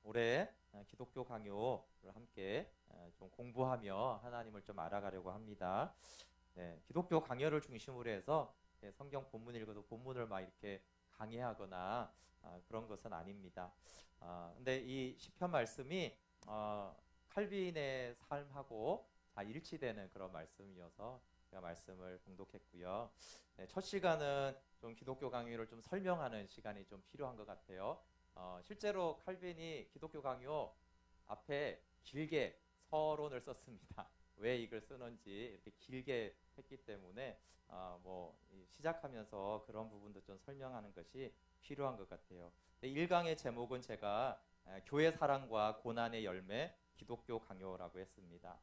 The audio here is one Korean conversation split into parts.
올해 기독교 강요를 함께 좀 공부하며 하나님을 좀 알아가려고 합니다. 네, 기독교 강요를 중심으로 해서 성경 본문 읽어도 본문을 막 이렇게 강의하거나 그런 것은 아닙니다. 근데 이 시편 말씀이 칼빈의 삶하고 다 일치되는 그런 말씀이어서 제가 말씀을 봉독했고요. 네, 첫 시간은 좀 기독교 강요를 좀 설명하는 시간이 좀 필요한 것 같아요. 실제로 칼빈이 기독교 강요 앞에 길게 서론을 썼습니다. 왜 이걸 쓰는지 이렇게 길게 했기 때문에 시작하면서 그런 부분도 좀 설명하는 것이 필요한 것 같아요. 1강의 제목은 제가 교회 사랑과 고난의 열매 기독교 강요라고 했습니다.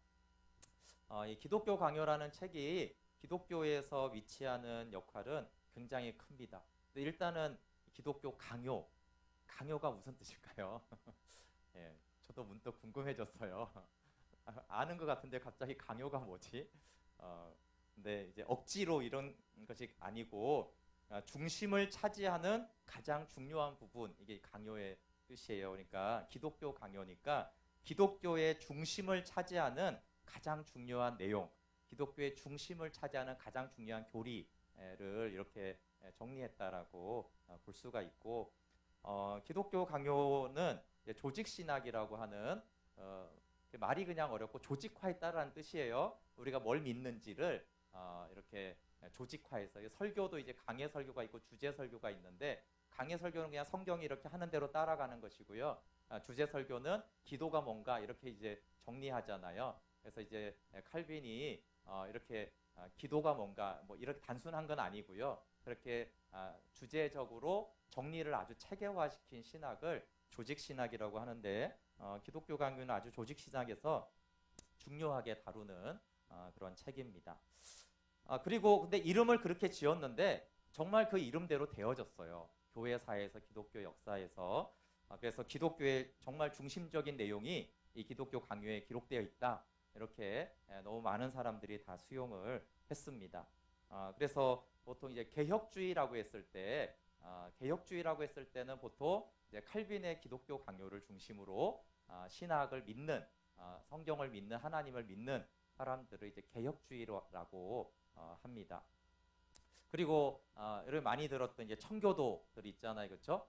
이 기독교 강요라는 책이 기독교에서 위치하는 역할은 굉장히 큽니다. 일단은 기독교 강요가 무슨 뜻일까요? 예, 저도 문득 궁금해졌어요. 아는 것 같은데 갑자기 강요가 뭐지? 근데 이제 억지로 이런 것이 아니고 중심을 차지하는 가장 중요한 부분, 이게 강요의 뜻이에요. 그러니까 기독교 강요니까 기독교의 중심을 차지하는 가장 중요한 내용, 기독교의 중심을 차지하는 가장 중요한 교리를 이렇게 정리했다라고 볼 수가 있고, 기독교 강요는 조직 신학이라고 하는 말이 그냥 어렵고 조직화했다라는 뜻이에요. 우리가 뭘 믿는지를 이렇게 조직화해서, 설교도 이제 강해 설교가 있고 주제 설교가 있는데, 강해 설교는 그냥 성경이 이렇게 하는 대로 따라가는 것이고요. 주제 설교는 기도가 뭔가 이렇게 이제 정리하잖아요. 그래서 이제 칼빈이 이렇게 기도가 뭔가 뭐 이렇게 단순한 건 아니고요. 그렇게 주제적으로 정리를 아주 체계화시킨 신학을 조직 신학이라고 하는데, 기독교 강요는 아주 조직 신학에서 중요하게 다루는 그런 책입니다. 그리고 근데 이름을 그렇게 지었는데 정말 그 이름대로 되어졌어요. 교회사에서, 기독교 역사에서. 그래서 기독교의 정말 중심적인 내용이 이 기독교 강요에 기록되어 있다. 이렇게 너무 많은 사람들이 다 수용을 했습니다. 그래서 보통 이제 개혁주의라고 했을 때는 보통 이제 칼빈의 기독교 강요를 중심으로 신학을 믿는, 성경을 믿는, 하나님을 믿는 사람들을 이제 개혁주의라고 합니다. 그리고 여러분 많이 들었던 이제 청교도들 있잖아요, 그렇죠?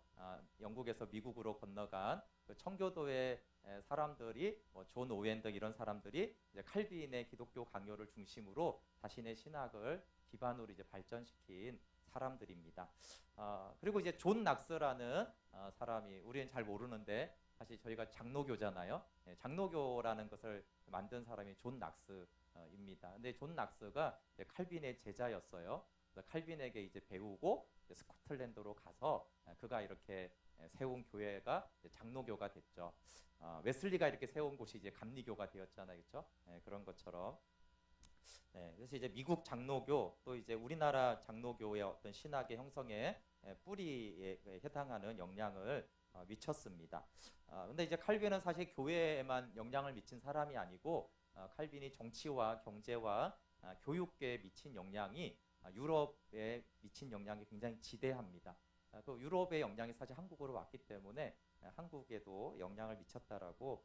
영국에서 미국으로 건너간 그 청교도의 사람들이, 존 오웬 등 이런 사람들이 이제 칼빈의 기독교 강요를 중심으로 자신의 신학을 기반으로 이제 발전시킨 사람들입니다. 그리고 이제 존 낙스라는 사람이, 우리는 잘 모르는데 사실 저희가 장로교잖아요. 장로교라는 것을 만든 사람이 존 낙스입니다. 근데 존 낙스가 칼빈의 제자였어요. 칼빈에게 이제 배우고 스코틀랜드로 가서 그가 이렇게 세운 교회가 장로교가 됐죠. 웨슬리가 이렇게 세운 곳이 이제 감리교가 되었잖아요, 그렇죠? 그런 것처럼. 그래서 이제 미국 장로교, 또 이제 우리나라 장로교의 어떤 신학의 형성에 뿌리에 해당하는 영향을 미쳤습니다. 근데 이제 칼빈은 사실 교회에만 영향을 미친 사람이 아니고, 칼빈이 정치와 경제와 교육계에 미친 영향이 유럽에 미친 영향이 굉장히 지대합니다. 또 유럽의 영향이 사실 한국으로 왔기 때문에 한국에도 영향을 미쳤다라고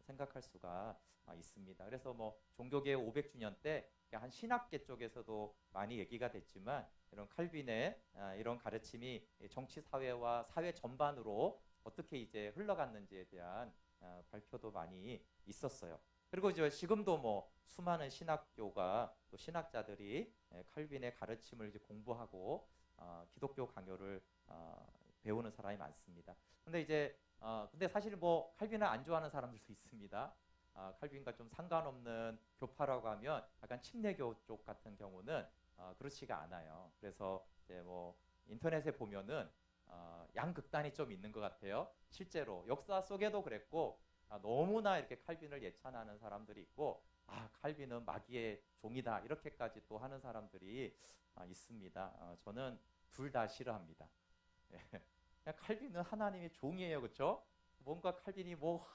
생각할 수가 있습니다. 그래서 뭐 종교개혁 500주년 때 한 신학계 쪽에서도 많이 얘기가 됐지만, 이런 칼빈의 이런 가르침이 정치 사회와 사회 전반으로 어떻게 이제 흘러갔는지에 대한 발표도 많이 있었어요. 그리고 이제 지금도 뭐 수많은 신학교가, 또 신학자들이 칼빈의 가르침을 이제 공부하고 기독교 강요를 배우는 사람이 많습니다. 근데 사실 뭐 칼빈을 안 좋아하는 사람들도 있습니다. 칼빈과 좀 상관없는 교파라고 하면 약간 침례교 쪽 같은 경우는 그렇지가 않아요. 그래서 이제 뭐 인터넷에 보면은 양극단이 좀 있는 것 같아요. 실제로 역사 속에도 그랬고, 너무나 이렇게 칼빈을 예찬하는 사람들이 있고, 칼빈은 마귀의 종이다 이렇게까지 또 하는 사람들이 있습니다. 저는 둘 다 싫어합니다. 그냥 칼빈은 하나님의 종이에요, 그렇죠? 뭔가 칼빈이 뭐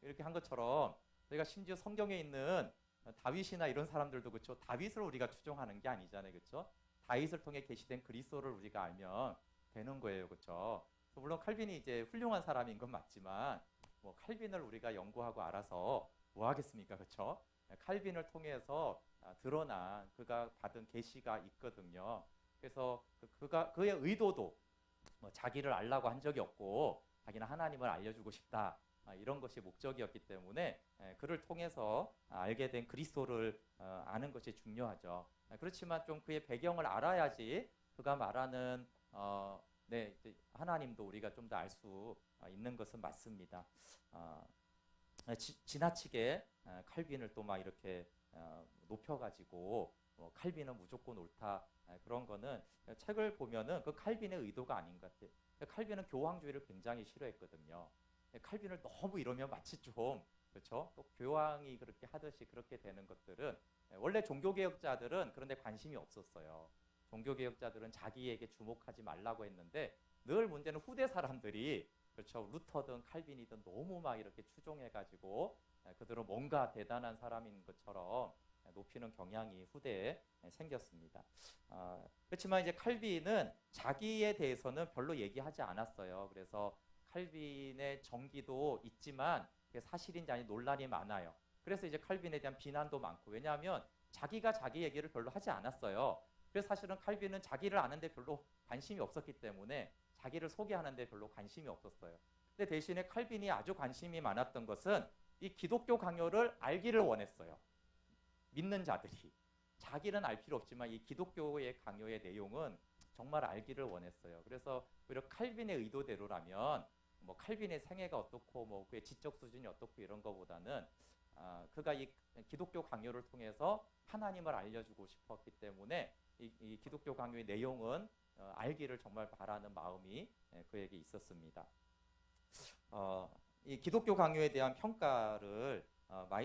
이렇게 한 것처럼, 저희가 심지어 성경에 있는 다윗이나 이런 사람들도 그렇죠. 다윗을 우리가 추종하는 게 아니잖아요, 그렇죠? 다윗을 통해 계시된 그리스도를 우리가 알면 되는 거예요, 그렇죠? 물론 칼빈이 이제 훌륭한 사람인 건 맞지만, 뭐 칼빈을 우리가 연구하고 알아서 뭐 하겠습니까, 그렇죠? 칼빈을 통해서 드러난 그가 받은 계시가 있거든요. 그래서 그의 의도도 뭐 자기를 알라고 한 적이 없고 자기는 하나님을 알려주고 싶다. 이런 것이 목적이었기 때문에 그를 통해서 알게 된 그리스도를 아는 것이 중요하죠. 그렇지만 좀 그의 배경을 알아야지 그가 말하는 네, 하나님도 우리가 좀 더 알 수 있는 것은 맞습니다. 지나치게 칼빈을 또 막 이렇게 높여가지고 칼빈은 무조건 옳다 그런 거는 책을 보면은 그 칼빈의 의도가 아닌 것 같아요. 칼빈은 교황주의를 굉장히 싫어했거든요. 칼빈을 너무 이러면 마치 좀 그렇죠? 또 교황이 그렇게 하듯이 그렇게 되는 것들은 원래 종교개혁자들은 그런데 관심이 없었어요. 종교개혁자들은 자기에게 주목하지 말라고 했는데 늘 문제는 후대 사람들이 그렇죠. 루터든 칼빈이든 너무 막 이렇게 추종해가지고 그들은 뭔가 대단한 사람인 것처럼 높이는 경향이 후대에 생겼습니다. 그렇지만 이제 칼빈은 자기에 대해서는 별로 얘기하지 않았어요. 그래서 칼빈의 정기도 있지만 그게 사실인지 아닌지 논란이 많아요. 그래서 이제 칼빈에 대한 비난도 많고 왜냐하면 자기가 자기 얘기를 별로 하지 않았어요. 그래서 사실은 칼빈은 자기를 아는데 별로 관심이 없었기 때문에 자기를 소개하는데 별로 관심이 없었어요. 근데 대신에 칼빈이 아주 관심이 많았던 것은 이 기독교 강요를 알기를 원했어요. 믿는 자들이. 자기는 알 필요 없지만 이 기독교의 강요의 내용은 정말 알기를 원했어요. 그래서 오히려 칼빈의 의도대로라면 뭐 칼빈의 생애가 어떻고 뭐 그의 지적 수준이 어떻고 이런 거보다는 그가 이 기독교 강요를 통해서 하나님을 알려주고 싶었기 때문에 이 기독교 강요의 내용은 알기를 정말 바라는 마음이 그에게 있었습니다. 이 기독교 강요에 대한 평가를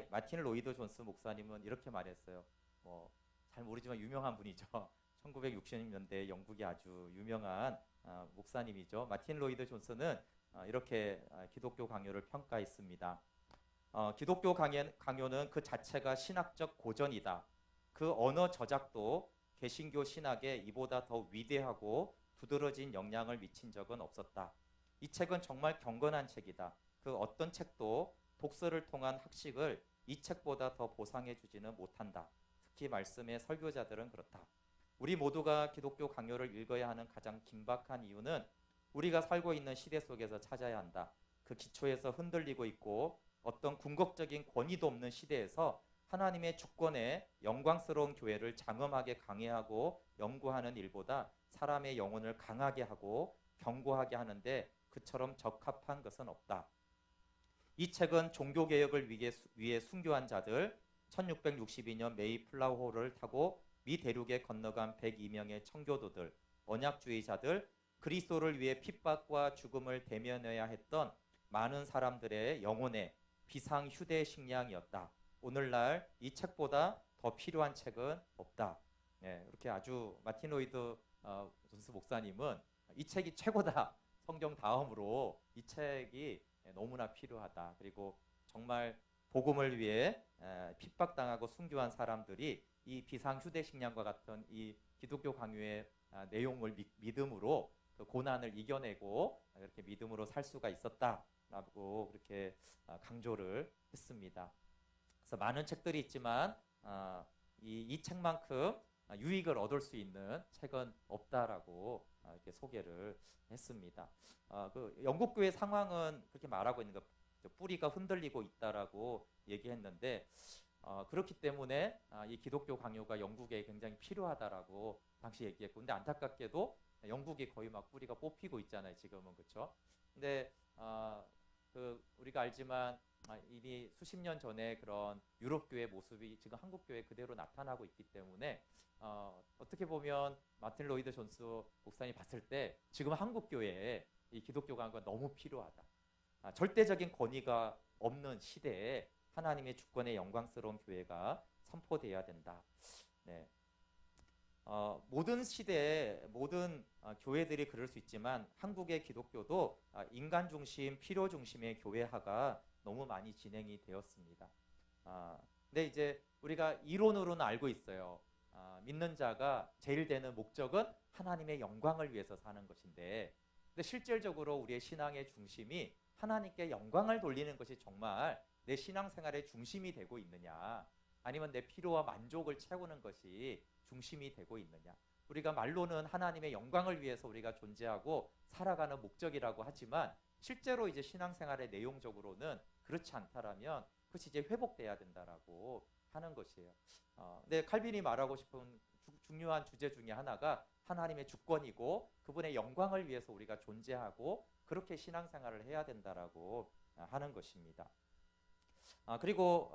마틴 로이드 존스 목사님은 이렇게 말했어요. 뭐 잘 모르지만 유명한 분이죠. 1960년대 영국의 아주 유명한 목사님이죠. 마틴 로이드 존스는 이렇게 기독교 강요를 평가했습니다. 기독교 강요는 그 자체가 신학적 고전이다. 그 언어 저작도 개신교 신학에 이보다 더 위대하고 두드러진 영향을 미친 적은 없었다. 이 책은 정말 경건한 책이다. 그 어떤 책도 독서를 통한 학식을 이 책보다 더 보상해 주지는 못한다. 특히 말씀의 설교자들은 그렇다. 우리 모두가 기독교 강요를 읽어야 하는 가장 긴박한 이유는 우리가 살고 있는 시대 속에서 찾아야 한다. 그 기초에서 흔들리고 있고 어떤 궁극적인 권위도 없는 시대에서 하나님의 주권에 영광스러운 교회를 장엄하게 강해하고 연구하는 일보다 사람의 영혼을 강하게 하고 견고하게 하는데 그처럼 적합한 것은 없다. 이 책은 종교개혁을 위해 순교한 자들, 1662년 메이플라워호를 타고 미 대륙에 건너간 102명의 청교도들, 언약주의자들, 그리스도를 위해 핍박과 죽음을 대면해야 했던 많은 사람들의 영혼의 비상휴대식량이었다. 오늘날 이 책보다 더 필요한 책은 없다. 이렇게 아주 마틴 로이드 존스 목사님은 이 책이 최고다. 성경 다음으로 이 책이 너무나 필요하다. 그리고 정말 복음을 위해 핍박당하고 순교한 사람들이 이 비상휴대식량과 같은 이 기독교 강요의 내용을 믿음으로 그 고난을 이겨내고 이렇게 믿음으로 살 수가 있었다라고 그렇게 강조를 했습니다. 그래서 많은 책들이 있지만 이 책만큼 유익을 얻을 수 있는 책은 없다라고 이렇게 소개를 했습니다. 그 영국 교회 상황은 그렇게 말하고 있는 거 뿌리가 흔들리고 있다라고 얘기했는데 그렇기 때문에 이 기독교 강요가 영국에 굉장히 필요하다라고 당시 얘기했고, 근데 안타깝게도 영국이 거의 막 뿌리가 뽑히고 있잖아요, 지금은. 그렇죠? 근데 그 우리가 알지만 이미 수십 년 전에 그런 유럽 교회 모습이 지금 한국 교회 그대로 나타나고 있기 때문에 어떻게 보면 마틴 로이드 존스 목사님이 봤을 때 지금 한국 교회에 이 기독교 강요가 너무 필요하다. 절대적인 권위가 없는 시대에 하나님의 주권의 영광스러운 교회가 선포되어야 된다. 네. 모든 시대에 모든 교회들이 그럴 수 있지만 한국의 기독교도 인간 중심, 필요 중심의 교회화가 너무 많이 진행이 되었습니다. 근데 이제 우리가 이론으로는 알고 있어요. 믿는 자가 제일 되는 목적은 하나님의 영광을 위해서 사는 것인데, 근데 실질적으로 우리의 신앙의 중심이 하나님께 영광을 돌리는 것이 정말 내 신앙생활의 중심이 되고 있느냐, 아니면 내 필요와 만족을 채우는 것이 중심이 되고 있느냐. 우리가 말로는 하나님의 영광을 위해서 우리가 존재하고 살아가는 목적이라고 하지만 실제로 이제 신앙생활의 내용적으로는 그렇지 않다라면 그것이 이제 회복돼야 된다라고 하는 것이에요. 근데 칼빈이 말하고 싶은 중요한 주제 중에 하나가 하나님의 주권이고 그분의 영광을 위해서 우리가 존재하고 그렇게 신앙생활을 해야 된다라고 하는 것입니다. 그리고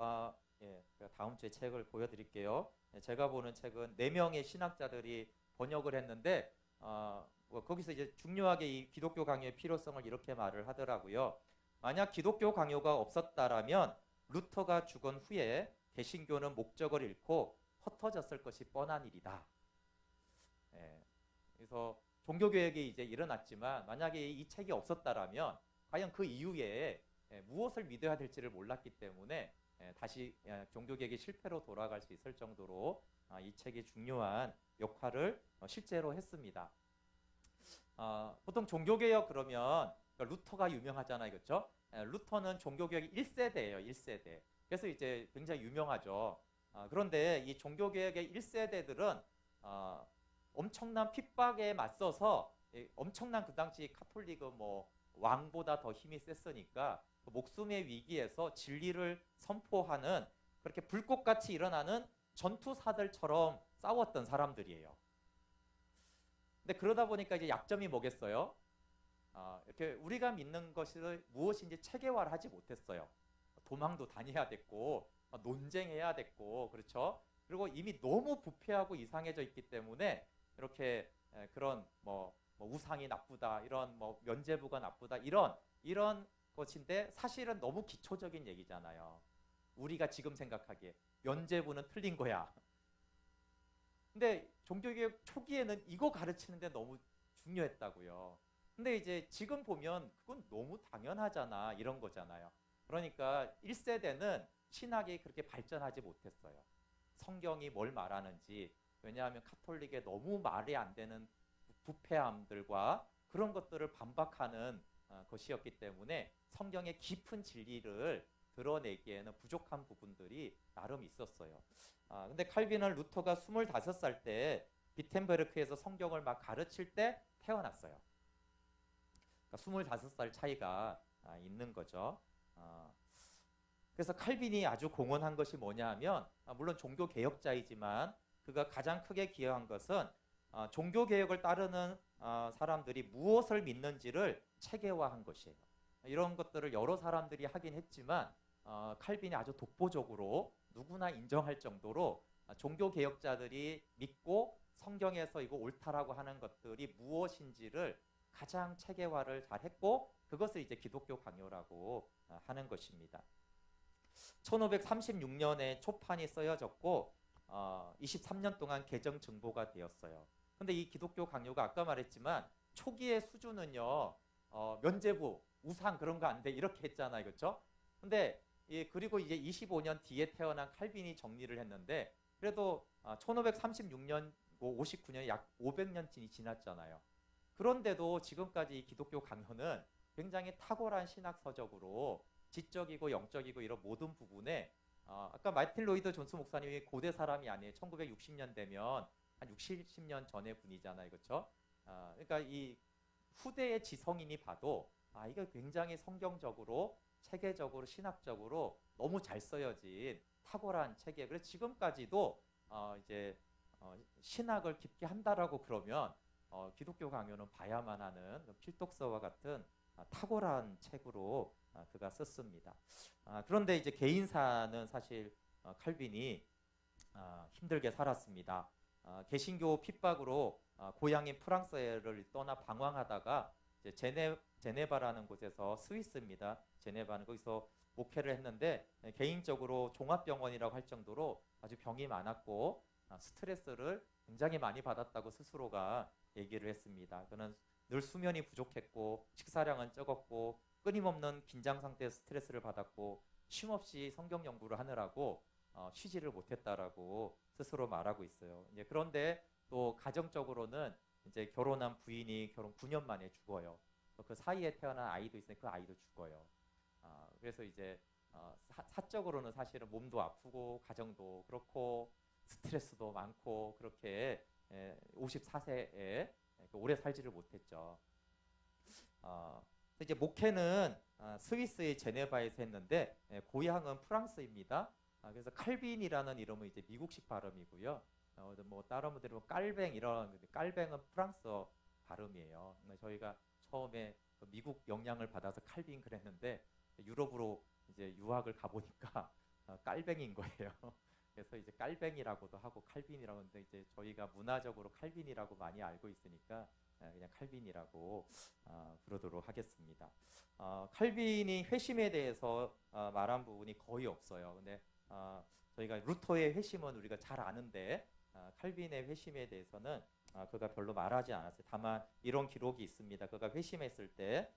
다음 주에 책을 보여드릴게요. 제가 보는 책은 4명의 신학자들이 번역을 했는데 거기서 이제 중요하게 이 기독교 강요의 필요성을 이렇게 말을 하더라고요. 만약 기독교 강요가 없었다라면 루터가 죽은 후에 개신교는 목적을 잃고 흩어졌을 것이 뻔한 일이다. 그래서 종교개혁이 이제 일어났지만 만약에 이 책이 없었다라면 과연 그 이후에 무엇을 믿어야 될지를 몰랐기 때문에 다시 종교개혁이 실패로 돌아갈 수 있을 정도로 이 책이 중요한 역할을 실제로 했습니다. 보통 종교개혁 그러면 루터가 유명하잖아요, 그렇죠? 루터는 종교개혁 1세대예요, 1세대. 그래서 이제 굉장히 유명하죠. 그런데 이 종교개혁의 1세대들은 엄청난 핍박에 맞서서 엄청난 그 당시 카톨릭은 뭐 왕보다 더 힘이 셌으니까 그 목숨의 위기에서 진리를 선포하는 그렇게 불꽃같이 일어나는 전투사들처럼 싸웠던 사람들이에요. 근데 그러다 보니까 이제 약점이 뭐겠어요? 이렇게 우리가 믿는 것이 무엇인지 체계화를 하지 못했어요. 도망도 다녀야 됐고 논쟁해야 됐고 그렇죠. 그리고 이미 너무 부패하고 이상해져 있기 때문에 이렇게 그런 뭐 우상이 나쁘다, 이런 뭐 면죄부가 나쁘다, 이런 것인데 사실은 너무 기초적인 얘기잖아요. 우리가 지금 생각하기에 면죄부는 틀린 거야. 근데 종교개혁 초기에는 이거 가르치는데 너무 중요했다고요. 근데 이제 지금 보면 그건 너무 당연하잖아, 이런 거잖아요. 그러니까 1세대는 신학이 그렇게 발전하지 못했어요. 성경이 뭘 말하는지, 왜냐하면 카톨릭의 너무 말이 안 되는 부패함들과 그런 것들을 반박하는 것이었기 때문에 성경의 깊은 진리를 드러내기에는 부족한 부분들이 나름 있었어요. 근데 칼빈은 루터가 25살 때 비텐베르크에서 성경을 막 가르칠 때 태어났어요. 그러니까 25살 차이가 있는 거죠. 그래서 칼빈이 아주 공헌한 것이 뭐냐 하면 물론 종교 개혁자이지만 그가 가장 크게 기여한 것은 종교 개혁을 따르는 사람들이 무엇을 믿는지를 체계화한 것이에요. 이런 것들을 여러 사람들이 하긴 했지만 칼빈이 아주 독보적으로 누구나 인정할 정도로 종교 개혁자들이 믿고 성경에서 이거 옳다라고 하는 것들이 무엇인지를 가장 체계화를 잘했고 그것을 이제 기독교 강요라고 하는 것입니다. 1536년에 초판이 쓰여졌고 23년 동안 개정 증보가 되었어요. 근데 이 기독교 강요가 아까 말했지만 초기의 수준은요 면죄부, 우상 그런 거 안 돼 이렇게 했잖아요, 그렇죠? 근데 그리고 이제 25년 뒤에 태어난 칼빈이 정리를 했는데 그래도 1536년 59년 약 500년쯤이 지났잖아요. 그런데도 지금까지 이 기독교 강요는 굉장히 탁월한 신학서적으로 지적이고 영적이고 이런 모든 부분에 아까 마틴 로이드 존스 목사님이 고대 사람이 아니에요. 1960년 되면 한 60, 70년 전의 분이잖아요, 그렇죠? 그러니까 이 후대의 지성인이 봐도 이거 굉장히 성경적으로 체계적으로 신학적으로 너무 잘 쓰여진 탁월한 체계. 그래서 지금까지도 이제 신학을 깊게 한다라고 그러면 기독교 강요는 봐야만 하는 필독서와 같은 탁월한 책으로 그가 썼습니다. 그런데 이제 개인사는 사실 칼빈이 힘들게 살았습니다. 개신교 핍박으로 고향인 프랑스를 떠나 방황하다가 이제 제네바라는 곳에서 스위스입니다. 제네바는 거기서 목회를 했는데 개인적으로 종합병원이라고 할 정도로 아주 병이 많았고 스트레스를 굉장히 많이 받았다고 스스로가 얘기를 했습니다. 그는 늘 수면이 부족했고 식사량은 적었고 끊임없는 긴장 상태에서 스트레스를 받았고 쉼없이 성경 연구를 하느라고 쉬지를 못했다라고 스스로 말하고 있어요. 이제 그런데 또 가정적으로는 이제 결혼한 부인이 결혼 9년 만에 죽어요. 그 사이에 태어난 아이도 있으니 그 아이도 죽어요. 그래서 이제 사적으로는 사실은 몸도 아프고 가정도 그렇고 스트레스도 많고 그렇게 54세에 오래 살지를 못했죠. 이제 목회는 스위스의 제네바에서 했는데 고향은 프랑스입니다. 그래서 칼빈이라는 이름은 이제 미국식 발음이고요. 뭐 다른 분들은 깔뱅 이런 깔뱅은 프랑스어 발음이에요. 저희가 처음에 미국 영향을 받아서 칼빈 그랬는데 유럽으로 이제 유학을 가보니까 깔뱅인 거예요. 그래서 이제 깔뱅이라고도 하고 칼빈이라고 하는데 이제 저희가 문화적으로 칼빈이라고 많이 알고 있으니까 그냥 칼빈이라고 부르도록 하겠습니다. 칼빈이 회심에 대해서 말한 부분이 거의 없어요. 근데 저희가 루터의 회심은 우리가 잘 아는데 칼빈의 회심에 대해서는 그가 별로 말하지 않았어요. 다만 이런 기록이 있습니다. 그가 회심했을 때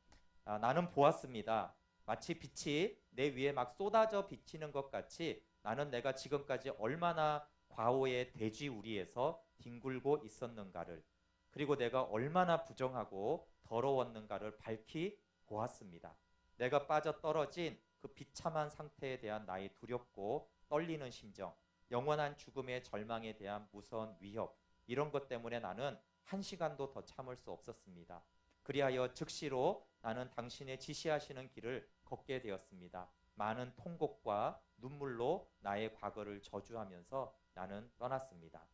나는 보았습니다. 마치 빛이 내 위에 막 쏟아져 비치는 것 같이 나는 내가 지금까지 얼마나 과오의 돼지 우리에서 뒹굴고 있었는가를 그리고 내가 얼마나 부정하고 더러웠는가를 밝히 보았습니다. 내가 빠져 떨어진 그 비참한 상태에 대한 나의 두렵고 떨리는 심정, 영원한 죽음의 절망에 대한 무서운 위협 이런 것 때문에 나는 한 시간도 더 참을 수 없었습니다. 그리하여 즉시로 나는 당신의 지시하시는 길을 걷게 되었습니다. 많은 통곡과 눈물로 나의 과거를 저주하면서 나는 떠났습니다.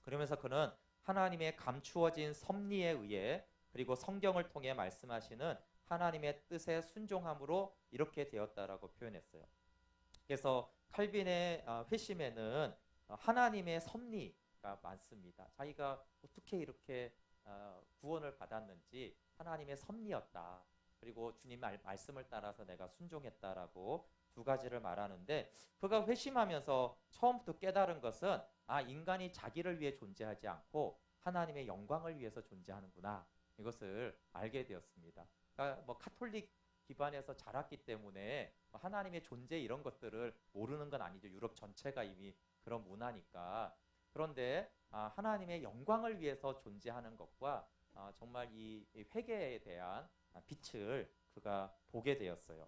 그러면서 그는 하나님의 감추어진 섭리에 의해 그리고 성경을 통해 말씀하시는 하나님의 뜻에 순종함으로 이렇게 되었다라고 표현했어요. 그래서 칼빈의 회심에는 하나님의 섭리가 많습니다. 자기가 어떻게 이렇게 구원을 받았는지 하나님의 섭리였다. 그리고 주님 말씀을 따라서 내가 순종했다라고 두 가지를 말하는데 그가 회심하면서 처음부터 깨달은 것은 인간이 자기를 위해 존재하지 않고 하나님의 영광을 위해서 존재하는구나. 이것을 알게 되었습니다. 그러니까 뭐 카톨릭 기반에서 자랐기 때문에 하나님의 존재 이런 것들을 모르는 건 아니죠. 유럽 전체가 이미 그런 문화니까. 그런데 하나님의 영광을 위해서 존재하는 것과 정말 이 회개에 대한 빛을 그가 보게 되었어요.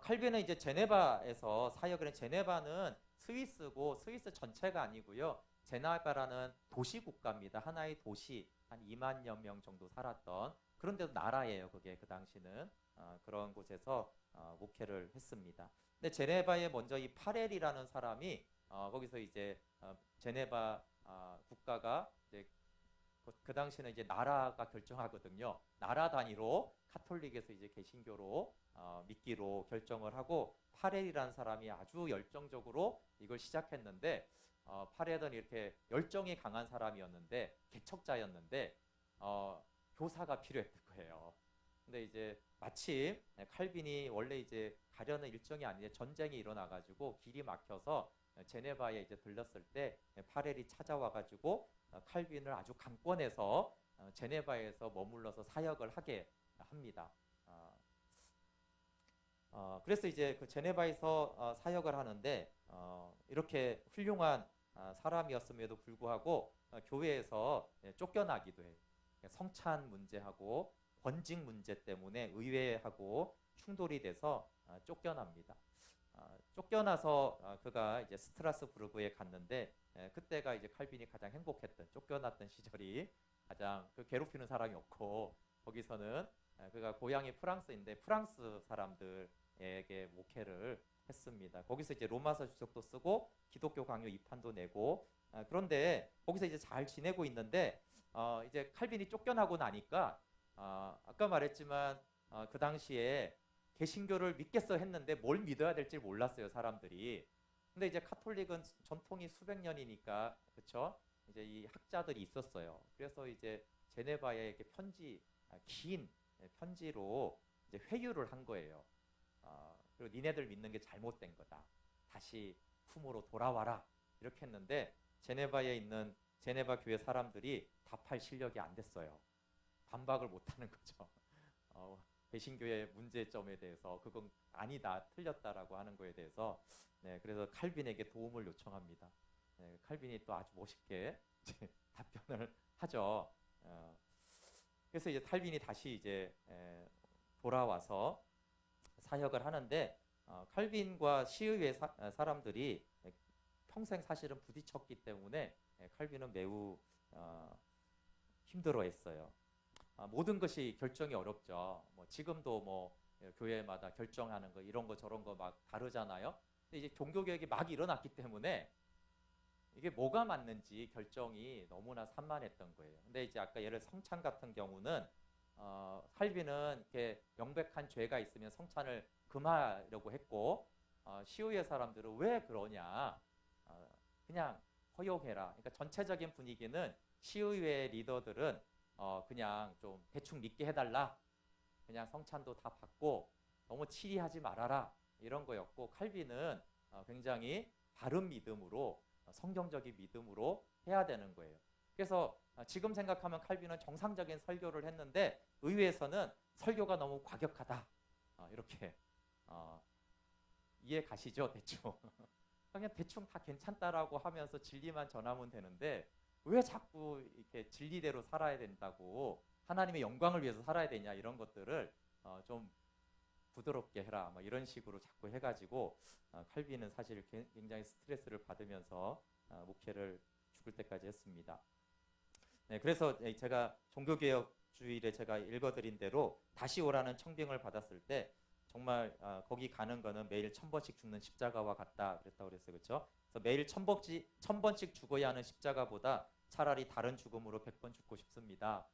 칼빈은 이제 제네바에서 사역을 한 제네바는 스위스고 스위스 전체가 아니고요. 제네바라는 도시 국가입니다. 하나의 도시 한 2만여 명 정도 살았던 그런데도 나라예요. 그게 그 당시는 그런 곳에서 목회를 했습니다. 근데 제네바에 먼저 이 파렐이라는 사람이 거기서 이제 제네바 국가가 이제 그 당시는 이제 나라가 결정하거든요. 나라 단위로 카톨릭에서 이제 개신교로 믿기로 결정을 하고 파렐이라는 사람이 아주 열정적으로 이걸 시작했는데 파렐은 이렇게 열정이 강한 사람이었는데 개척자였는데 교사가 필요했던 거예요. 근데 이제 마침 칼빈이 원래 이제 가려는 일정이 아닌데 전쟁이 일어나가지고 길이 막혀서 제네바에 이제 들렀을 때 파렐이 찾아와가지고 칼빈을 아주 강권해서 제네바에서 머물러서 사역을 하게 합니다. 그래서 이제 그 제네바에서 사역을 하는데 이렇게 훌륭한 사람이었음에도 불구하고 교회에서 쫓겨나기도 해요. 성찬 문제하고 권직 문제 때문에 의회하고 충돌이 돼서 쫓겨납니다. 쫓겨나서 그가 이제 스트라스부르크에 갔는데 그때가 이제 칼빈이 가장 행복했던 쫓겨났던 시절이 가장 그 괴롭히는 사람이 없고 거기서는 그가 고향이 프랑스인데 프랑스 사람들에게 목회를 했습니다. 거기서 이제 로마서 주석도 쓰고 기독교 강요 2판도 내고 그런데 거기서 이제 잘 지내고 있는데 이제 칼빈이 쫓겨나고 나니까 아까 말했지만 그 당시에 개신교를 믿겠어 했는데 뭘 믿어야 될지 몰랐어요 사람들이. 근데 이제 카톨릭은 전통이 수백 년이니까 그렇죠. 이제 이 학자들이 있었어요. 그래서 이제 제네바에 이렇게 긴 편지로 이제 회유를 한 거예요. 그리고 니네들 믿는 게 잘못된 거다. 다시 품으로 돌아와라. 이렇게 했는데 제네바에 있는 제네바 교회 사람들이 답할 실력이 안 됐어요. 반박을 못하는 거죠. 개신교의 문제점에 대해서 그건 아니다, 틀렸다라고 하는 거에 대해서 그래서 칼빈에게 도움을 요청합니다. 칼빈이 또 아주 멋있게 답변을 하죠. 그래서 이제 칼빈이 다시 이제 돌아와서 사역을 하는데 칼빈과 시의회 사람들이 평생 사실은 부딪혔기 때문에 칼빈은 매우 힘들어했어요. 모든 것이 결정이 어렵죠. 뭐 지금도 뭐 교회마다 결정하는 거 이런 거 저런 거 막 다르잖아요. 근데 이제 종교개혁이 막 일어났기 때문에 이게 뭐가 맞는지 결정이 너무나 산만했던 거예요. 근데 이제 아까 예를 성찬 같은 경우는 칼빈은 이렇게 명백한 죄가 있으면 성찬을 금하려고 했고 시우의 사람들은 왜 그러냐 그냥 허용해라. 그러니까 전체적인 분위기는 시의회 리더들은 그냥 좀 대충 믿게 해달라. 그냥 성찬도 다 받고 너무 치리하지 말아라. 이런 거였고 칼빈은 굉장히 바른 믿음으로 성경적인 믿음으로 해야 되는 거예요. 그래서 지금 생각하면 칼빈은 정상적인 설교를 했는데 의회에서는 설교가 너무 과격하다. 이렇게 이해 가시죠? 대충. 그냥 대충 다 괜찮다라고 하면서 진리만 전하면 되는데 왜 자꾸 이렇게 진리대로 살아야 된다고 하나님의 영광을 위해서 살아야 되냐 이런 것들을 좀 부드럽게 해라 뭐 이런 식으로 자꾸 해가지고 칼빈은 사실 굉장히 스트레스를 받으면서 목회를 죽을 때까지 했습니다. 네, 그래서 제가 종교개혁주일에 제가 읽어드린 대로 다시 오라는 청빙을 받았을 때 정말 거기 가는 거는 매일 1000번씩 죽는 십자가와 같다 그랬다고 그랬어요. 그렇죠? 그래서 매일 1000번씩 죽어야 하는 십자가보다 차라리 다른 죽음으로 100번 죽고 싶습니다.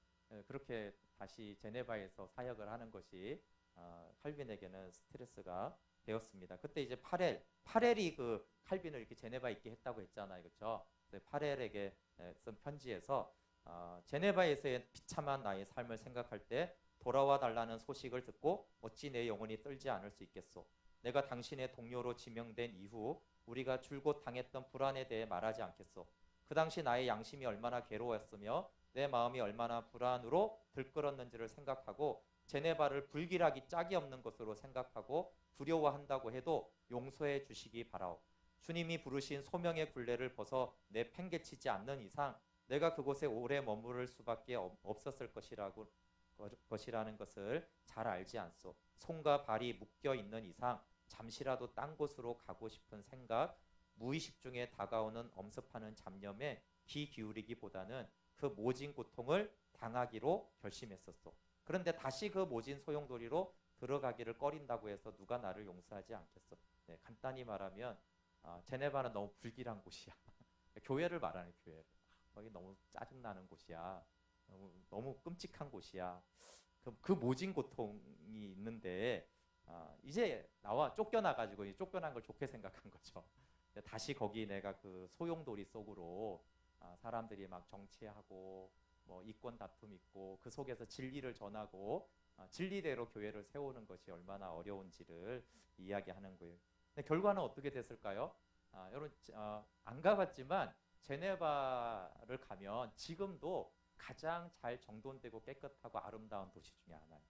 그렇게 다시 제네바에서 사역을 하는 것이 칼빈에게는 스트레스가 되었습니다. 그때 이제 파렐이 그 칼빈을 이렇게 제네바에 있게 했다고 했잖아요. 그렇죠? 파렐에게 쓴 편지에서 제네바에서의 비참한 나의 삶을 생각할 때 돌아와 달라는 소식을 듣고 어찌 내 영혼이 떨지 않을 수 있겠소. 내가 당신의 동료로 지명된 이후 우리가 줄곧 당했던 불안에 대해 말하지 않겠소. 그 당시 나의 양심이 얼마나 괴로웠으며 내 마음이 얼마나 불안으로 들끓었는지를 생각하고 제네바를 불길하기 짝이 없는 것으로 생각하고 두려워한다고 해도 용서해 주시기 바라오. 주님이 부르신 소명의 굴레를 벗어 내 팽개치지 않는 이상 내가 그곳에 오래 머무를 수밖에 없었을 것이라는 것을 잘 알지 않소. 손과 발이 묶여 있는 이상 잠시라도 딴 곳으로 가고 싶은 생각, 무의식 중에 다가오는 엄습하는 잡념에 귀 기울이기보다는 그 모진 고통을 당하기로 결심했었소. 그런데 다시 그 모진 소용돌이로 들어가기를 꺼린다고 해서 누가 나를 용서하지 않겠어. 네, 간단히 말하면 제네바는 너무 불길한 곳이야. 교회를 말하는 교회. 거기 너무 짜증나는 곳이야. 너무 끔찍한 곳이야. 그 모진 고통이 있는데 이제 나와 쫓겨나가지고 쫓겨난 걸 좋게 생각한 거죠. 다시 거기 내가 그 소용돌이 속으로 사람들이 막 정치하고 뭐 이권 다툼 있고 그 속에서 진리를 전하고 진리대로 교회를 세우는 것이 얼마나 어려운지를 이야기하는 거예요. 근데 결과는 어떻게 됐을까요? 여러분 안 가봤지만 제네바를 가면 지금도 가장 잘 정돈되고 깨끗하고 아름다운 도시 중에 하나예요.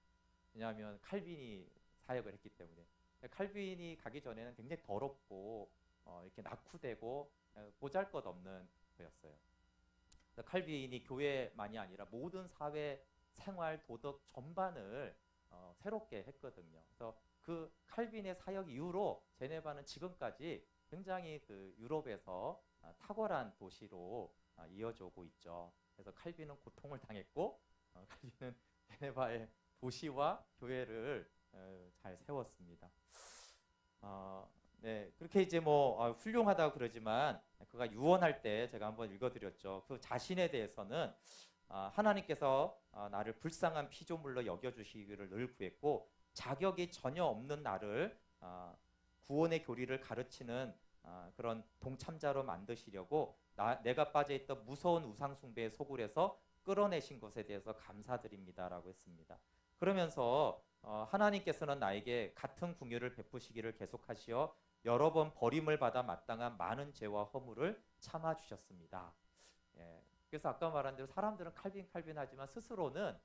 왜냐하면 칼빈이 사역을 했기 때문에. 칼빈이 가기 전에는 굉장히 더럽고 이렇게 낙후되고 보잘것없는 거였어요. 칼빈이 교회만이 아니라 모든 사회 생활 도덕 전반을 새롭게 했거든요. 그래서 그 칼빈의 사역 이후로 제네바는 지금까지 굉장히 그 유럽에서 탁월한 도시로 이어져 오고 있죠. 그래서 칼빈은 고통을 당했고 칼빈은 제네바의 도시와 교회를 잘 세웠습니다. 네, 그렇게 이제 뭐 훌륭하다고 그러지만 그가 유언할 때 제가 한번 읽어드렸죠. 그 자신에 대해서는 하나님께서 나를 불쌍한 피조물로 여겨주시기를 늘 구했고 자격이 전혀 없는 나를 구원의 교리를 가르치는 그런 동참자로 만드시려고 내가 빠져있던 무서운 우상숭배의 소굴에서 끌어내신 것에 대해서 감사드립니다라고 했습니다. 그러면서 하나님께서는 나에게 같은 긍휼을 베푸시기를 계속하시어 여러 번 버림을 받아 마땅한 많은 죄와 허물을 참아주셨습니다. 예, 그래서 아까 말한 대로 사람들은 칼빈 하지만 스스로는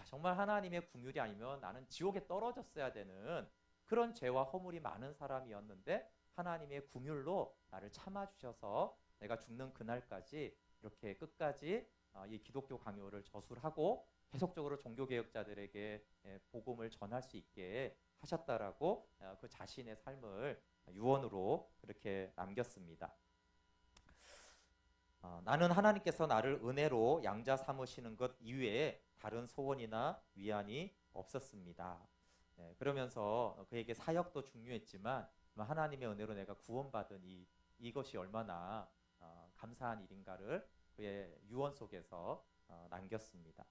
정말 하나님의 긍휼이 아니면 나는 지옥에 떨어졌어야 되는 그런 죄와 허물이 많은 사람이었는데 하나님의 긍휼로 나를 참아주셔서 내가 죽는 그날까지 이렇게 끝까지 이 기독교 강요를 저술하고 계속적으로 종교개혁자들에게 복음을 전할 수 있게 하셨다라고 그 자신의 삶을 유언으로 그렇게 남겼습니다. 나는 하나님께서 나를 은혜로 양자 삼으시는 것 이외에 다른 소원이나 위안이 없었습니다. 그러면서 그에게 사역도 중요했지만 하나님의 은혜로 내가 구원받은 이것이 얼마나 감사한 일인가를 그의 유언 속에서 남겼습니다.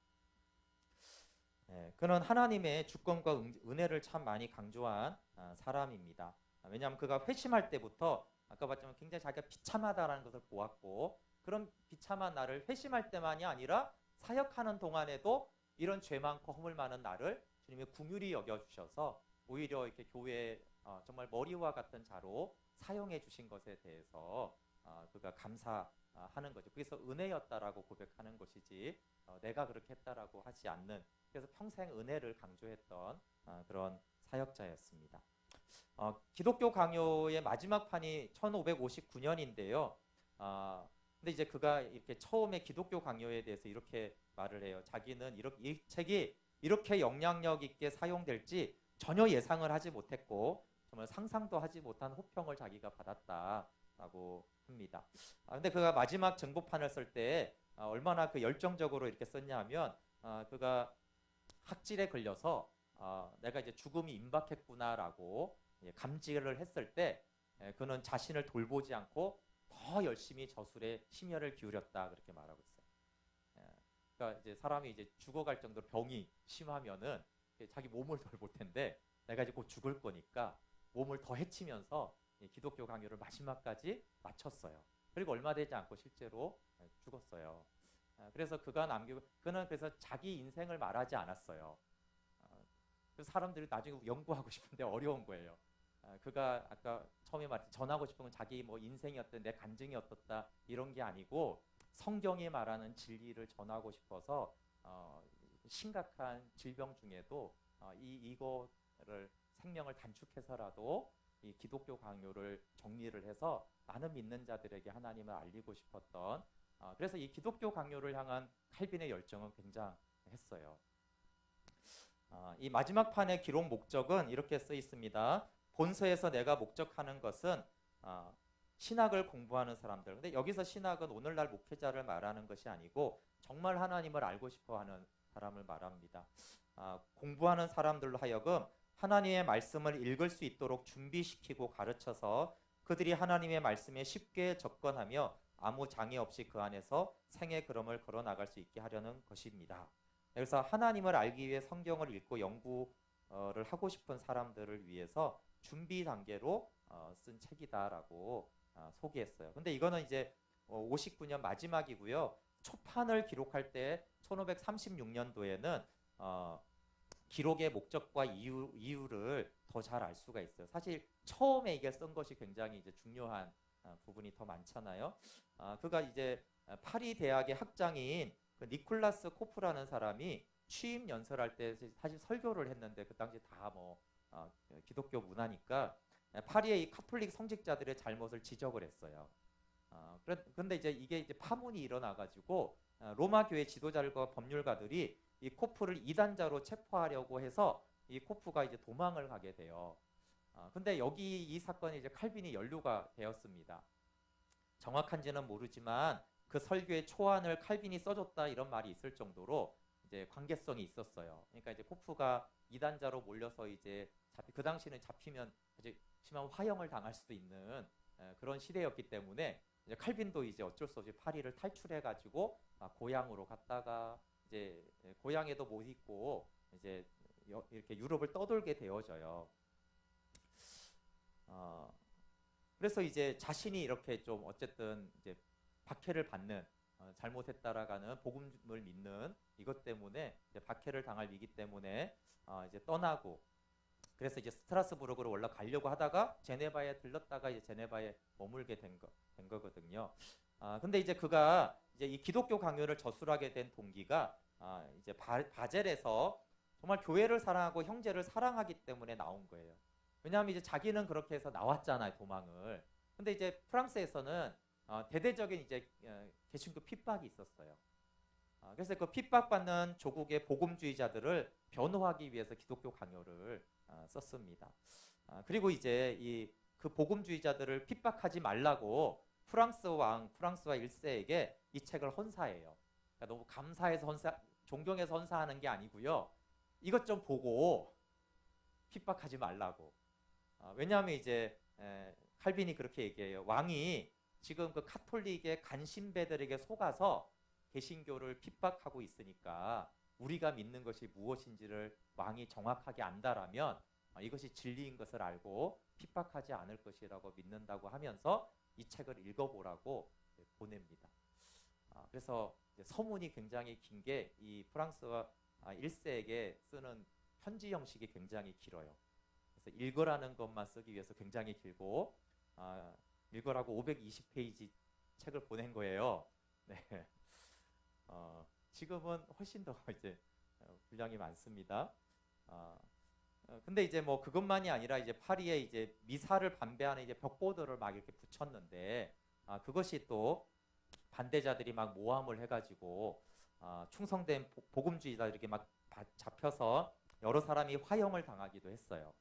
그는 하나님의 주권과 은혜를 참 많이 강조한 사람입니다. 왜냐하면 그가 회심할 때부터 아까 봤지만 굉장히 자기가 비참하다라는 것을 보았고, 그런 비참한 나를 회심할 때만이 아니라 사역하는 동안에도 이런 죄 많고 허물 많은 나를 주님이 긍휼히 여겨주셔서 오히려 이렇게 교회에 정말 머리와 같은 자로 사용해 주신 것에 대해서 그가 감사하는 거죠. 그래서 은혜였다라고 고백하는 것이지 내가 그렇게 했다라고 하지 않는, 그래서 평생 은혜를 강조했던 그런 사역자였습니다. 기독교 강요의 마지막 판이 1559년인데요. 근데 이제 그가 이렇게 처음에 기독교 강요에 대해서 이렇게 말을 해요. 자기는 이 책이 이렇게 영향력 있게 사용될지 전혀 예상을 하지 못했고 정말 상상도 하지 못한 호평을 자기가 받았다라고 합니다. 근데 그가 마지막 정보판을 쓸 때 얼마나 그 열정적으로 이렇게 썼냐면 그가 학질에 걸려서 내가 이제 죽음이 임박했구나라고 감지를 했을 때 그는 자신을 돌보지 않고 더 열심히 저술에 심혈을 기울였다 그렇게 말하고 있어요. 그러니까 이제 사람이 이제 죽어갈 정도로 병이 심하면은 자기 몸을 돌볼 텐데 내가 이제 곧 죽을 거니까 몸을 더 해치면서 기독교 강요를 마지막까지 마쳤어요. 그리고 얼마 되지 않고 실제로 죽었어요. 그래서 그는 그래서 자기 인생을 말하지 않았어요. 그래서 사람들이 나중에 연구하고 싶은데 어려운 거예요. 그가 아까 처음에 전하고 싶은 건 자기 뭐 인생이었던 내 간증이 어떻다 이런 게 아니고 성경이 말하는 진리를 전하고 싶어서 심각한 질병 중에도 이거를 생명을 단축해서라도 이 기독교 강요를 정리를 해서 많은 믿는 자들에게 하나님을 알리고 싶었던, 그래서 이 기독교 강요를 향한 칼빈의 열정은 굉장했어요. 이 마지막 판의 기록 목적은 이렇게 써 있습니다. 본서에서 내가 목적하는 것은 신학을 공부하는 사람들. 근데 여기서 신학은 오늘날 목회자를 말하는 것이 아니고 정말 하나님을 알고 싶어하는 사람을 말합니다. 공부하는 사람들로 하여금 하나님의 말씀을 읽을 수 있도록 준비시키고 가르쳐서 그들이 하나님의 말씀에 쉽게 접근하며 아무 장애 없이 그 안에서 생의 걸음을 걸어 나갈 수 있게 하려는 것입니다. 그래서 하나님을 알기 위해 성경을 읽고 연구를 하고 싶은 사람들을 위해서 준비 단계로 쓴 책이다라고 소개했어요. 근데 이거는 이제 59년 마지막이고요. 초판을 기록할 때 1536년도에는 기록의 목적과 이유를 더 잘 알 수가 있어요. 사실 처음에 이게 쓴 것이 굉장히 이제 중요한 부분이 더 많잖아요. 그가 이제 파리 대학의 학장인 그 니콜라스 코프라는 사람이 취임 연설할 때 사실 설교를 했는데 그 당시 다 뭐 기독교 문화니까 파리의 이 카톨릭 성직자들의 잘못을 지적을 했어요. 그런데 이게 이제 파문이 일어나가지고 로마 교회 지도자들과 법률가들이 이 코프를 이단자로 체포하려고 해서 이 코프가 이제 도망을 가게 돼요. 근데 여기 이 사건이 이제 칼빈이 연루가 되었습니다. 정확한지는 모르지만 그 설교의 초안을 칼빈이 써줬다 이런 말이 있을 정도로 이제 관계성이 있었어요. 그러니까 이제 코프가 이단자로 몰려서 이제 그 당시는 잡히면 이제 심한 화형을 당할 수도 있는 그런 시대였기 때문에 이제 칼빈도 이제 어쩔 수 없이 파리를 탈출해가지고 고향으로 갔다가 이제 고향에도 못 있고 이제 이렇게 유럽을 떠돌게 되어져요. 그래서 이제 자신이 이렇게 좀 어쨌든 이제 박해를 받는 잘못했다라가는 복음을 믿는 이것 때문에 이제 박해를 당할 위기 때문에 이제 떠나고, 그래서 이제 스트라스부르크로 올라가려고 하다가 제네바에 들렀다가 이제 제네바에 머물게 된 거거든요. 근데 이제 그가 이제 이 기독교 강요를 저술하게 된 동기가 이제 바젤에서 정말 교회를 사랑하고 형제를 사랑하기 때문에 나온 거예요. 왜냐하면 이제 자기는 그렇게 해서 나왔잖아요, 도망을. 근데 이제 프랑스에서는 대대적인 이제 개신교 핍박이 있었어요. 그래서 그 핍박받는 조국의 복음주의자들을 변호하기 위해서 기독교 강요를 썼습니다. 그리고 이제 그 복음주의자들을 핍박하지 말라고 프랑스와 1세에게 이 책을 헌사해요. 그러니까 너무 감사해서 존경해서 헌사하는 게 아니고요. 이것 좀 보고 핍박하지 말라고. 왜냐하면 이제 칼빈이 그렇게 얘기해요. 왕이 지금 그 카톨릭의 간신배들에게 속아서 개신교를 핍박하고 있으니까 우리가 믿는 것이 무엇인지를 왕이 정확하게 안다라면 이것이 진리인 것을 알고 핍박하지 않을 것이라고 믿는다고 하면서 이 책을 읽어보라고 보냅니다. 그래서 서문이 굉장히 긴 게 이 프랑스와 1세에게 쓰는 편지 형식이 굉장히 길어요. 그래서 읽으라는 것만 쓰기 위해서 굉장히 길고 읽으라고 520페이지 책을 보낸 거예요. 네. 지금은 훨씬 더 이제 분량이 많습니다. 근데 이제 뭐 그것만이 아니라 이제 파리에 이제 미사를 반대하는 이제 벽보들을 막 이렇게 붙였는데 그것이 또 반대자들이 막 모함을 해가지고 충성된 복음주의자들에게 막 잡혀서 여러 사람이 화형을 당하기도 했어요.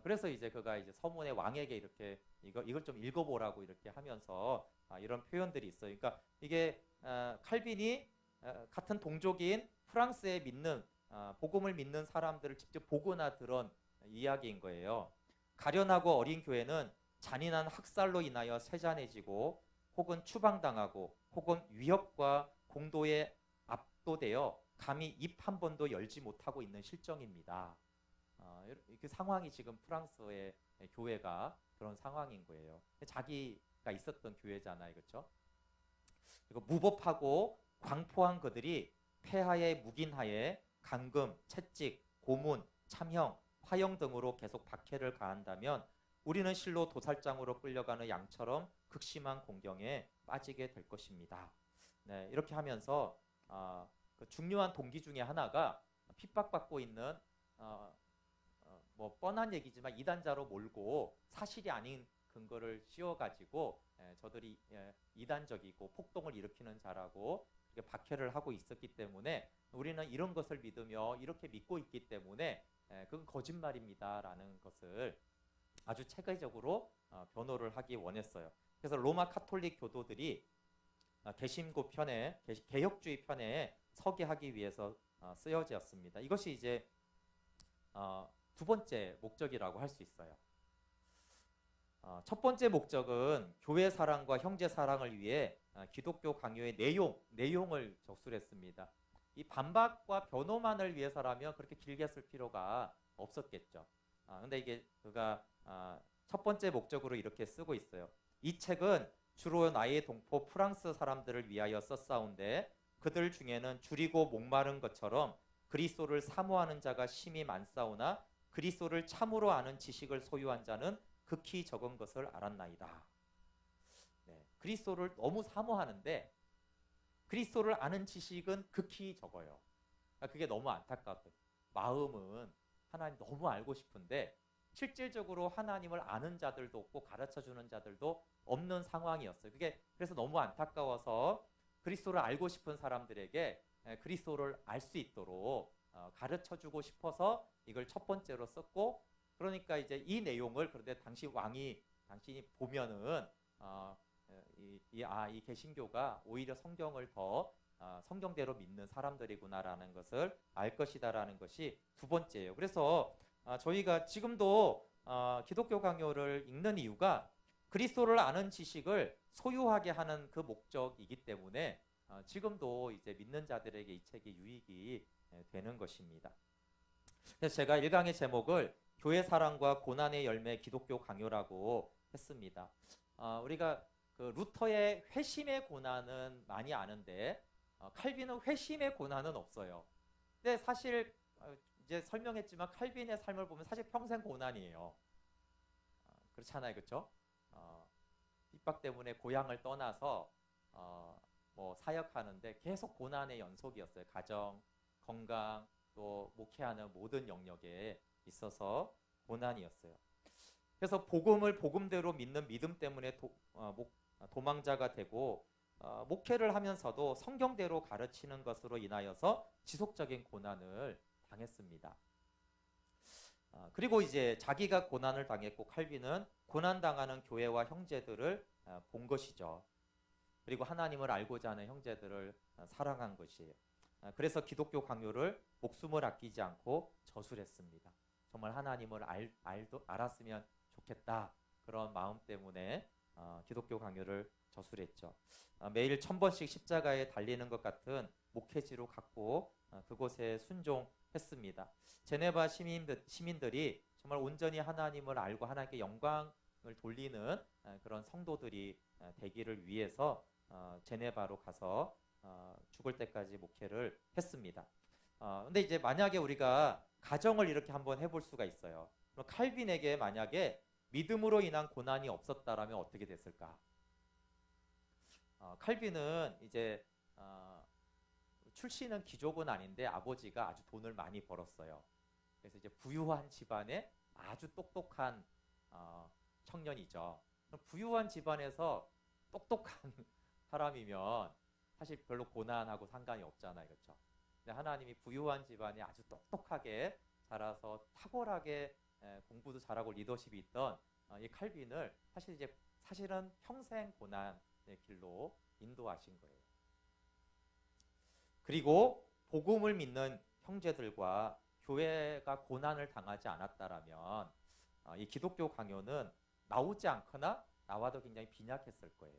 그래서 이제 그가 이제 서문의 왕에게 이렇게 이걸 좀 읽어보라고 이렇게 하면서 이런 표현들이 있어요. 그러니까 이게 칼빈이 같은 동족인 프랑스에 믿는 복음을 믿는 사람들을 직접 보거나 들은 이야기인 거예요. 가련하고 어린 교회는 잔인한 학살로 인하여 쇠잔해지고 혹은 추방당하고 혹은 위협과 공도에 압도되어 감히 입 한 번도 열지 못하고 있는 실정입니다. 그 상황이 지금 프랑스의 교회가 그런 상황인 거예요. 자기가 있었던 교회잖아요, 그렇죠? 그리고 무법하고 광포한 그들이 폐하에 묵인하에 감금, 채찍, 고문, 참형, 화형 등으로 계속 박해를 가한다면 우리는 실로 도살장으로 끌려가는 양처럼 극심한 공경에 빠지게 될 것입니다. 네, 이렇게 하면서 그 중요한 동기 중에 하나가 핍박받고 있는 뭐 뻔한 얘기지만 이단자로 몰고 사실이 아닌 근거를 씌워가지고 저들이 이단적이고 폭동을 일으키는 자라고 박해를 하고 있었기 때문에 우리는 이런 것을 믿으며 이렇게 믿고 있기 때문에 그건 거짓말입니다라는 것을 아주 체계적으로 변호를 하기 원했어요. 그래서 로마 카톨릭 교도들이 개신교 편에 개혁주의 편에 서게 하기 위해서 쓰여졌습니다. 이것이 이제 두 번째 목적이라고 할 수 있어요. 첫 번째 목적은 교회 사랑과 형제 사랑을 위해 기독교 강요의 내용을 적술했습니다. 이 반박과 변호만을 위해서라면 그렇게 길게 쓸 필요가 없었겠죠. 근데 이게 그가 첫 번째 목적으로 이렇게 쓰고 있어요. 이 책은 주로 나의 동포 프랑스 사람들을 위하여 썼사온데 그들 중에는 줄이고 목마른 것처럼 그리스도를 사모하는 자가 심히 많사오나 그리스도를 참으로 아는 지식을 소유한 자는 극히 적은 것을 알았나이다. 네, 그리스도를 너무 사모하는데 그리스도를 아는 지식은 극히 적어요. 그게 너무 안타깝거든요. 마음은 하나님 너무 알고 싶은데 실질적으로 하나님을 아는 자들도 없고 가르쳐주는 자들도 없는 상황이었어요. 그게 그래서 너무 안타까워서 그리스도를 알고 싶은 사람들에게 그리스도를 알 수 있도록 가르쳐주고 싶어서 이걸 첫 번째로 썼고, 그러니까 이제 이 내용을 그런데 당신이 보면은 이 개신교가 오히려 성경을 더 성경대로 믿는 사람들이구나라는 것을 알 것이다라는 것이 두 번째예요. 그래서 저희가 지금도 기독교 강요를 읽는 이유가 그리스도를 아는 지식을 소유하게 하는 그 목적이기 때문에 지금도 이제 믿는 자들에게 이 책이 유익이 되는 것입니다. 그래서 제가 1강의 제목을 교회 사랑과 고난의 열매 기독교 강요라고 했습니다. 우리가 그 루터의 회심의 고난은 많이 아는데 칼빈은 회심의 고난은 없어요. 근데 사실 이제 설명했지만 칼빈의 삶을 보면 사실 평생 고난이에요. 그렇잖아요, 그렇죠? 핍박 때문에 고향을 떠나서 뭐 사역하는데 계속 고난의 연속이었어요. 가정, 건강, 또 목회하는 모든 영역에 있어서 고난이었어요. 그래서 복음을 복음대로 믿는 믿음 때문에 도망자가 되고 목회를 하면서도 성경대로 가르치는 것으로 인하여서 지속적인 고난을 당했습니다. 그리고 이제 자기가 고난을 당했고 칼빈은 고난당하는 교회와 형제들을 본 것이죠. 그리고 하나님을 알고자 하는 형제들을 사랑한 것이에요. 그래서 기독교 강요를 목숨을 아끼지 않고 저술했습니다. 정말 하나님을 알았으면 좋겠다. 그런 마음 때문에 기독교 강요를 저술했죠. 매일 1000번씩 십자가에 달리는 것 같은 목회지로 갖고 그곳에 순종했습니다. 제네바 시민들이 정말 온전히 하나님을 알고 하나님께 영광을 돌리는 그런 성도들이 되기를 위해서 제네바로 가서 죽을 때까지 목회를 했습니다. 근데 이제 만약에 우리가 가정을 이렇게 한번 해볼 수가 있어요. 그럼 칼빈에게 만약에 믿음으로 인한 고난이 없었다라면 어떻게 됐을까? 칼빈은 이제 출신은 귀족은 아닌데 아버지가 아주 돈을 많이 벌었어요. 그래서 이제 부유한 집안의 아주 똑똑한 청년이죠. 부유한 집안에서 똑똑한 사람이면 사실 별로 고난하고 상관이 없잖아요, 그렇죠? 근데 하나님이 부유한 집안에 아주 똑똑하게 자라서 탁월하게 공부도 잘하고 리더십이 있던 이 칼빈을 사실은 평생 고난의 길로 인도하신 거예요. 그리고 복음을 믿는 형제들과 교회가 고난을 당하지 않았다라면 이 기독교 강요는 나오지 않거나 나와도 굉장히 빈약했을 거예요.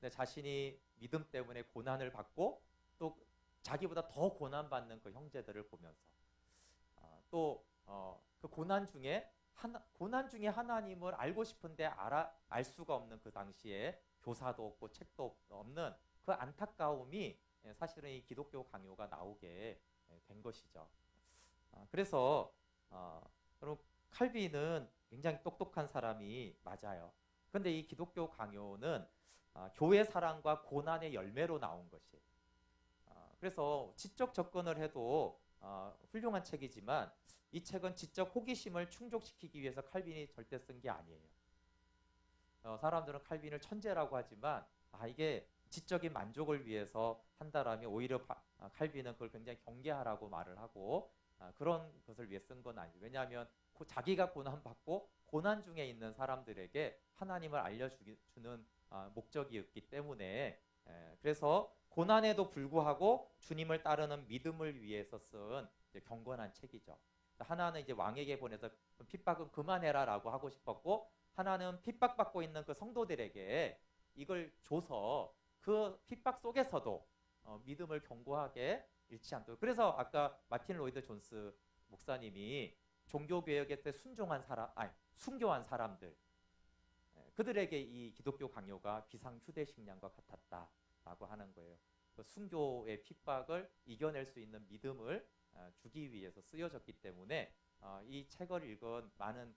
근데 자신이 믿음 때문에 고난을 받고 또 자기보다 더 고난받는 그 형제들을 보면서 또 그 고난 중에 하나님을 알고 싶은데 알 수가 없는 그 당시에 교사도 없고 책도 없는 그 안타까움이 사실은 이 기독교 강요가 나오게 된 것이죠. 그래서 그럼 칼빈은 굉장히 똑똑한 사람이 맞아요. 그런데 이 기독교 강요는 교회 사랑과 고난의 열매로 나온 것이에요. 그래서 지적 접근을 해도 훌륭한 책이지만 이 책은 지적 호기심을 충족시키기 위해서 칼빈이 절대 쓴 게 아니에요. 사람들은 칼빈을 천재라고 하지만 이게 지적인 만족을 위해서 한다라면 오히려 칼빈은 그걸 굉장히 경계하라고 말을 하고 그런 것을 위해 쓴 건 아니에요. 왜냐하면 자기가 고난받고 고난 중에 있는 사람들에게 하나님을 알려주는 목적이었기 때문에 그래서 고난에도 불구하고 주님을 따르는 믿음을 위해서 쓴 경건한 책이죠. 하나는 이제 왕에게 보내서 핍박은 그만해라라고 하고 싶었고 하나는 핍박받고 있는 그 성도들에게 이걸 줘서 그 핍박 속에서도 믿음을 견고하게 잃지 않도록. 그래서 아까 마틴 로이드 존스 목사님이 종교개혁에 때 순교한 사람들 그들에게 이 기독교 강요가 비상휴대식량과 같았다라고 하는 거예요. 그 순교의 핍박을 이겨낼 수 있는 믿음을 주기 위해서 쓰여졌기 때문에 이 책을 읽은 많은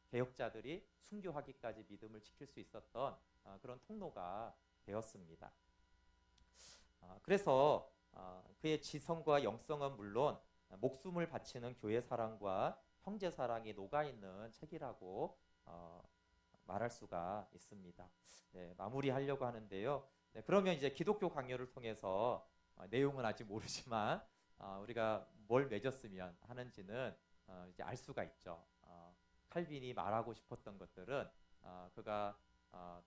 개혁자들이 순교하기까지 믿음을 지킬 수 있었던 그런 통로가 되었습니다. 그래서 그의 지성과 영성은 물론 목숨을 바치는 교회 사랑과 형제 사랑이 녹아있는 책이라고 말할 수가 있습니다. 네, 마무리하려고 하는데요. 네, 그러면 이제 기독교 강요를 통해서 내용은 아직 모르지만 우리가 뭘 맺었으면 하는지는 이제 알 수가 있죠. 칼빈이 말하고 싶었던 것들은 그가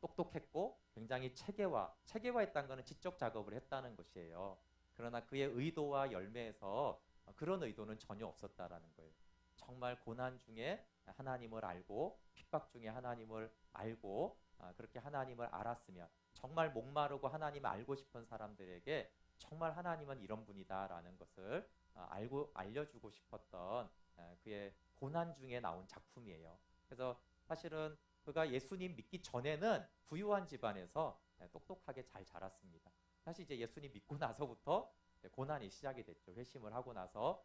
똑똑했고 굉장히 체계화했다는 것은 지적 작업을 했다는 것이에요. 그러나 그의 의도와 열매에서 그런 의도는 전혀 없었다라는 거예요. 정말 고난 중에 하나님을 알고 핍박 중에 하나님을 알고 그렇게 하나님을 알았으면 정말 목마르고 하나님을 알고 싶은 사람들에게 정말 하나님은 이런 분이다라는 것을 알려주고 싶었던 그의 고난 중에 나온 작품이에요. 그래서 사실은 그가 예수님 믿기 전에는 부유한 집안에서 똑똑하게 잘 자랐습니다. 사실 이제 예수님 믿고 나서부터 고난이 시작이 됐죠. 회심을 하고 나서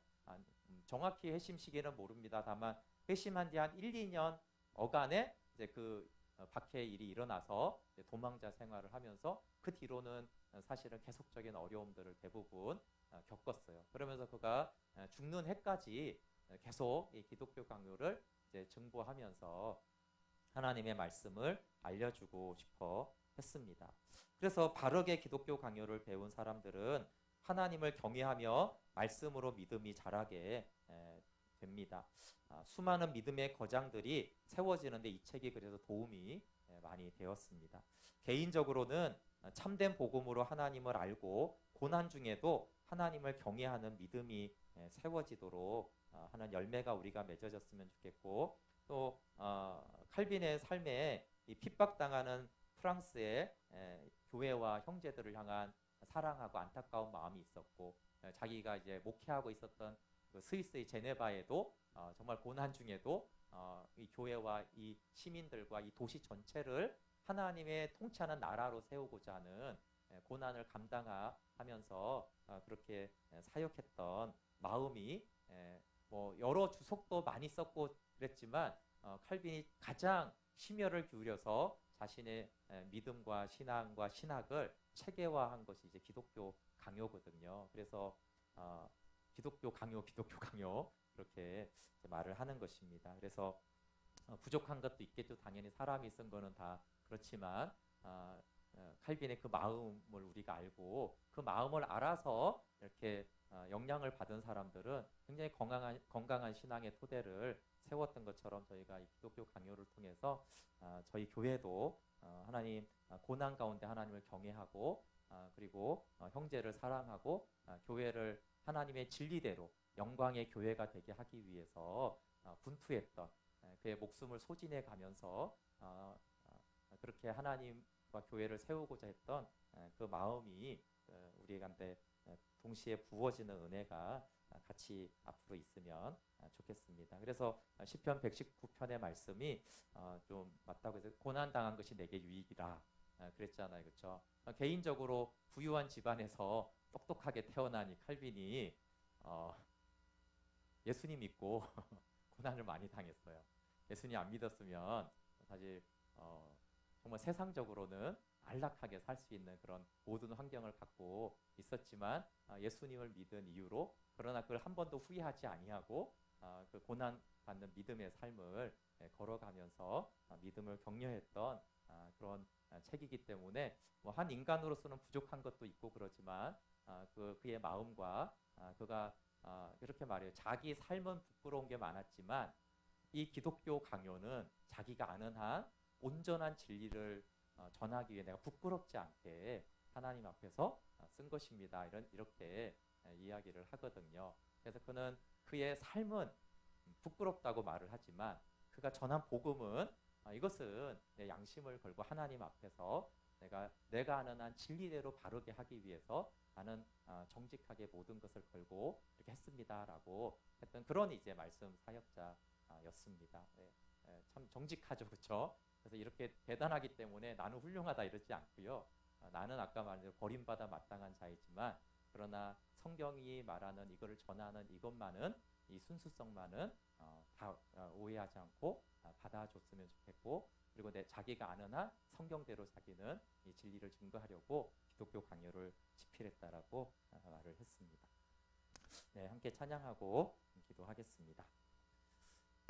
정확히 회심 시기는 모릅니다. 다만 회심한 뒤 한 1, 2년 어간에 이제 그 박해의 일이 일어나서 도망자 생활을 하면서 그 뒤로는 사실은 계속적인 어려움들을 대부분 겪었어요. 그러면서 그가 죽는 해까지 계속 이 기독교 강요를 이제 증보하면서 하나님의 말씀을 알려주고 싶어 했습니다. 그래서 바르게 기독교 강요를 배운 사람들은 하나님을 경외하며 말씀으로 믿음이 자라게 됩니다. 수많은 믿음의 거장들이 세워지는데 이 책이 그래서 도움이 많이 되었습니다. 개인적으로는 참된 복음으로 하나님을 알고 고난 중에도 하나님을 경외하는 믿음이 세워지도록 하는 열매가 우리가 맺어졌으면 좋겠고, 또 칼빈의 삶에 이 핍박당하는 프랑스의 교회와 형제들을 향한 사랑하고 안타까운 마음이 있었고, 자기가 이제 목회하고 있었던 그 스위스의 제네바에도 정말 고난 중에도 이 교회와 이 시민들과 이 도시 전체를 하나님의 통치하는 나라로 세우고자 하는 고난을 감당하면서 그렇게 사역했던 마음이 뭐 여러 주석도 많이 썼고 그랬지만 칼빈이 가장 심혈을 기울여서 자신의 믿음과 신앙과 신학을 체계화한 것이 이제 기독교 강요거든요. 그래서 기독교 강요 그렇게 말을 하는 것입니다. 그래서 부족한 것도 있겠죠. 당연히 사람이 쓴 거는 다 그렇지만 칼빈의 그 마음을 우리가 알고 그 마음을 알아서 이렇게 영향을 받은 사람들은 굉장히 건강한 신앙의 토대를 세웠던 것처럼 저희가 이 기독교 강요를 통해서 저희 교회도 하나님 고난 가운데 하나님을 경외하고 그리고 형제를 사랑하고 교회를 하나님의 진리대로 영광의 교회가 되게 하기 위해서 분투했던 그의 목숨을 소진해 가면서 그렇게 하나님과 교회를 세우고자 했던 그 마음이 우리한테 동시에 부어지는 은혜가 같이 앞으로 있으면 좋겠습니다. 그래서 시편 119편의 말씀이 좀 맞다고 해서 고난 당한 것이 내게 유익이라 그랬잖아요. 그렇죠? 개인적으로 부유한 집안에서 똑똑하게 태어난 이 칼빈이 예수님 믿고 고난을 많이 당했어요. 예수님 안 믿었으면 사실 정말 세상적으로는 안락하게 살 수 있는 그런 모든 환경을 갖고 있었지만 예수님을 믿은 이유로 그러나 그걸 한 번도 후회하지 아니하고 그 고난 받는 믿음의 삶을 걸어가면서 믿음을 격려했던 그런 책이기 때문에 뭐 한 인간으로서는 부족한 것도 있고 그렇지만 그의 마음과 그가 이렇게 말해요. 자기 삶은 부끄러운 게 많았지만 이 기독교 강요는 자기가 아는 한 온전한 진리를 전하기 위해 내가 부끄럽지 않게 하나님 앞에서 쓴 것입니다. 이렇게 이야기를 하거든요. 그래서 그는 그의 삶은 부끄럽다고 말을 하지만 그가 전한 복음은 이것은 내 양심을 걸고 하나님 앞에서 내가 아는 한 진리대로 바르게 하기 위해서 나는 정직하게 모든 것을 걸고 이렇게 했습니다라고 했던 그런 이제 말씀 사역자였습니다. 참 정직하죠, 그렇죠? 그래서 이렇게 대단하기 때문에 나는 훌륭하다 이러지 않고요. 나는 아까 말한 대로 버림받아 마땅한 자이지만 그러나 성경이 말하는 이거를 전하는 이것만은 이 순수성만은 다 오해하지 않고 받아줬으면 좋겠고 그리고 자기가 아는 한 성경대로 자기는 이 진리를 증거하려고 기독교 강요를 집필했다라고 말을 했습니다. 네, 함께 찬양하고 기도하겠습니다.